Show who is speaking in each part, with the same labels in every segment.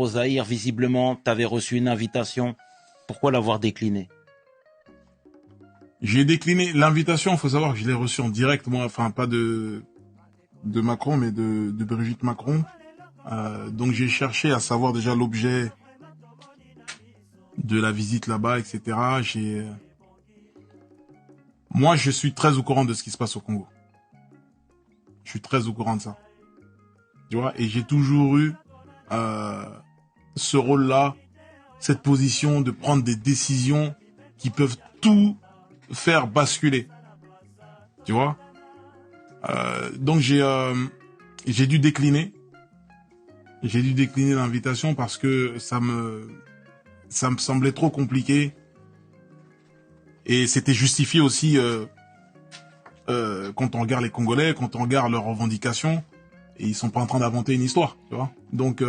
Speaker 1: Au Zaïre, visiblement, tu avais reçu une invitation. Pourquoi l'avoir déclinée?
Speaker 2: J'ai décliné l'invitation. Il faut savoir que je l'ai reçue en direct, moi. Enfin, pas de Macron, mais de Brigitte Macron. Donc, j'ai cherché à savoir déjà l'objet de la visite là-bas, etc. Moi, je suis très au courant de ce qui se passe au Congo. Je suis très au courant de ça. Tu vois, et j'ai toujours eu ce rôle-là, cette position de prendre des décisions qui peuvent tout faire basculer. Tu vois. Donc j'ai dû décliner. J'ai dû décliner l'invitation parce que ça me semblait trop compliqué. Et c'était justifié aussi quand on regarde les Congolais, quand on regarde leurs revendications. Et ils sont pas en train d'inventer une histoire, tu vois. Donc,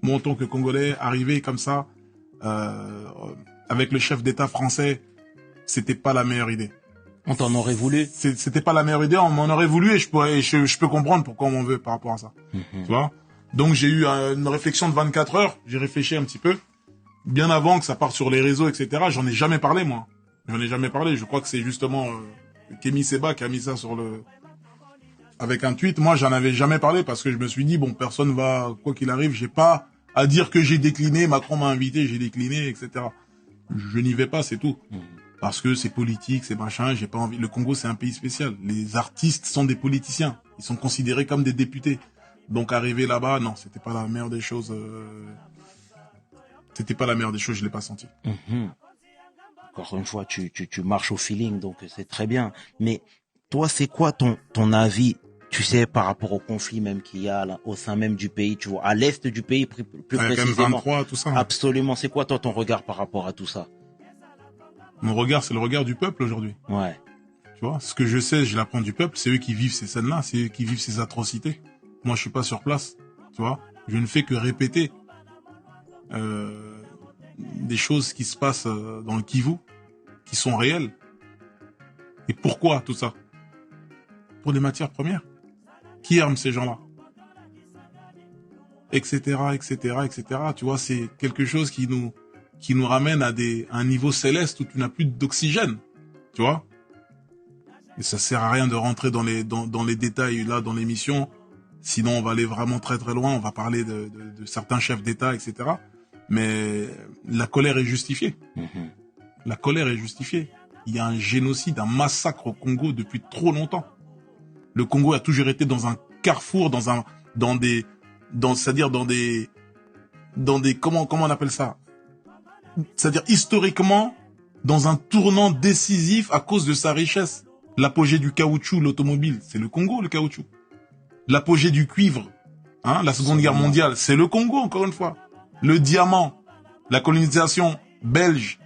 Speaker 2: moi, en tant que Congolais, arriver comme ça, avec le chef d'État français, c'était pas la meilleure idée.
Speaker 1: On t'en aurait voulu?
Speaker 2: C'était pas la meilleure idée, on m'en aurait voulu et je peux comprendre pourquoi on m'en veut par rapport à ça. Tu vois. Donc, j'ai eu une réflexion de 24 heures, j'ai réfléchi un petit peu. Bien avant que ça parte sur les réseaux, etc., j'en ai jamais parlé, moi. J'en ai jamais parlé. Je crois que c'est justement Kémy Séba qui a mis ça sur avec un tweet. Moi, j'en avais jamais parlé parce que je me suis dit, bon, personne va, quoi qu'il arrive, j'ai pas à dire que j'ai décliné, Macron m'a invité, j'ai décliné, etc. Je n'y vais pas, c'est tout. Parce que c'est politique, c'est machin, j'ai pas envie. Le Congo, c'est un pays spécial. Les artistes sont des politiciens. Ils sont considérés comme des députés. Donc, arriver là-bas, non, c'était pas la meilleure des choses. C'était pas la meilleure des choses, je l'ai pas senti.
Speaker 1: Encore une fois, tu marches au feeling, donc c'est très bien. Mais toi, c'est quoi ton avis, tu sais, par rapport au conflit même qu'il y a là, au sein même du pays, tu vois, à l'est du pays plus précisément.
Speaker 2: M23, tout ça.
Speaker 1: Absolument. C'est quoi toi ton regard par rapport à tout ça?
Speaker 2: Mon regard, c'est le regard du peuple aujourd'hui.
Speaker 1: Ouais.
Speaker 2: Tu vois, ce que je sais, je l'apprends du peuple. C'est eux qui vivent ces scènes-là, c'est eux qui vivent ces atrocités. Moi, je suis pas sur place. Tu vois, je ne fais que répéter des choses qui se passent dans le Kivu, qui sont réelles. Et pourquoi tout ça? Pour des matières premières. Qui arme ces gens-là? Etc., etc., etc. Tu vois, c'est quelque chose qui nous ramène à un niveau céleste où tu n'as plus d'oxygène. Tu vois? Et ça sert à rien de rentrer dans les détails là dans l'émission. Sinon, on va aller vraiment très très loin. On va parler de certains chefs d'État, etc. Mais la colère est justifiée. La colère est justifiée. Il y a un génocide, un massacre au Congo depuis trop longtemps. Le Congo a toujours été dans un carrefour, c'est-à-dire dans des, comment on appelle ça? C'est-à-dire historiquement, dans un tournant décisif à cause de sa richesse. L'apogée du caoutchouc, l'automobile, c'est le Congo, le caoutchouc. L'apogée du cuivre, la Seconde Guerre mondiale, c'est le Congo, encore une fois. Le diamant, la colonisation belge,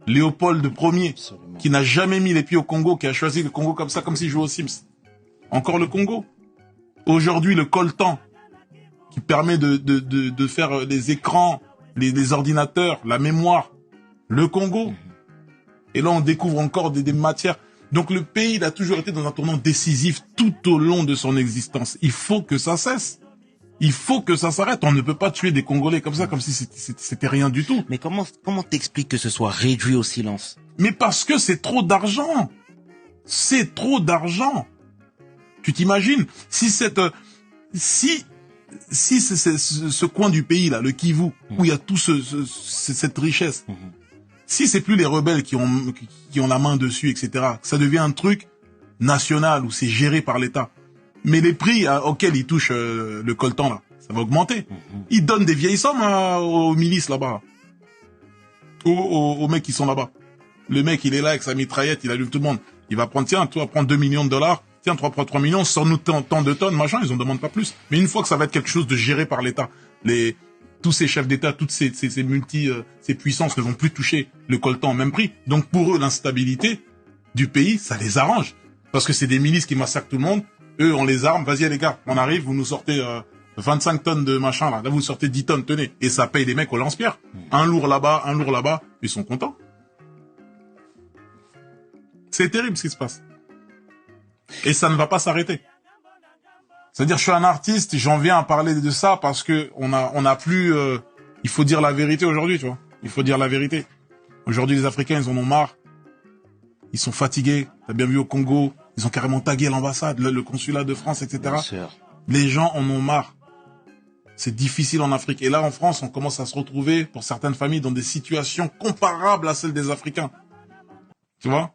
Speaker 2: Léopold Ier, qui n'a jamais mis les pieds au Congo, qui a choisi le Congo comme ça, comme s'il jouait aux Sims. Encore le Congo. Aujourd'hui, le coltan, qui permet de faire les écrans, les ordinateurs, la mémoire, le Congo. Et là, on découvre encore des matières. Donc, le pays, il a toujours été dans un tournant décisif tout au long de son existence. Il faut que ça cesse. Il faut que ça s'arrête. On ne peut pas tuer des Congolais comme ça, comme si c'était rien du tout.
Speaker 1: Mais comment t'expliques que ce soit réduit au silence?
Speaker 2: Mais parce que c'est trop d'argent. C'est trop d'argent. Tu t'imagines si ce coin du pays là, le Kivu, où il y a tout cette richesse, si c'est plus les rebelles qui ont la main dessus, etc., ça devient un truc national où c'est géré par l'État. Mais les prix auxquels ils touchent le coltan là, ça va augmenter. Ils donnent des vieilles sommes aux milices là-bas, aux mecs qui sont là-bas. Le mec, il est là avec sa mitraillette, il allume tout le monde. Il va prendre, tiens, toi, prends 2 millions de dollars. Tiens, 3 millions, sors-nous tant de tonnes, machin, ils en demandent pas plus. Mais une fois que ça va être quelque chose de géré par l'État, tous ces chefs d'État, toutes ces puissances ne vont plus toucher le coltan au même prix. Donc pour eux, l'instabilité du pays, ça les arrange. Parce que c'est des milices qui massacrent tout le monde. Eux, on les arme. Vas-y les gars, on arrive, vous nous sortez 25 tonnes de machin là. Là, vous sortez 10 tonnes, tenez. Et ça paye les mecs au lance-pierre. Un lourd là-bas, ils sont contents. C'est terrible ce qui se passe. Et ça ne va pas s'arrêter. C'est-à-dire, je suis un artiste, j'en viens à parler de ça parce que on a plus Il faut dire la vérité aujourd'hui, tu vois. Il faut dire la vérité. Aujourd'hui, les Africains, ils en ont marre. Ils sont fatigués. T'as bien vu au Congo, ils ont carrément tagué l'ambassade, le consulat de France, etc. Les gens en ont marre. C'est difficile en Afrique. Et là, en France, on commence à se retrouver, pour certaines familles, dans des situations comparables à celles des Africains. Tu vois?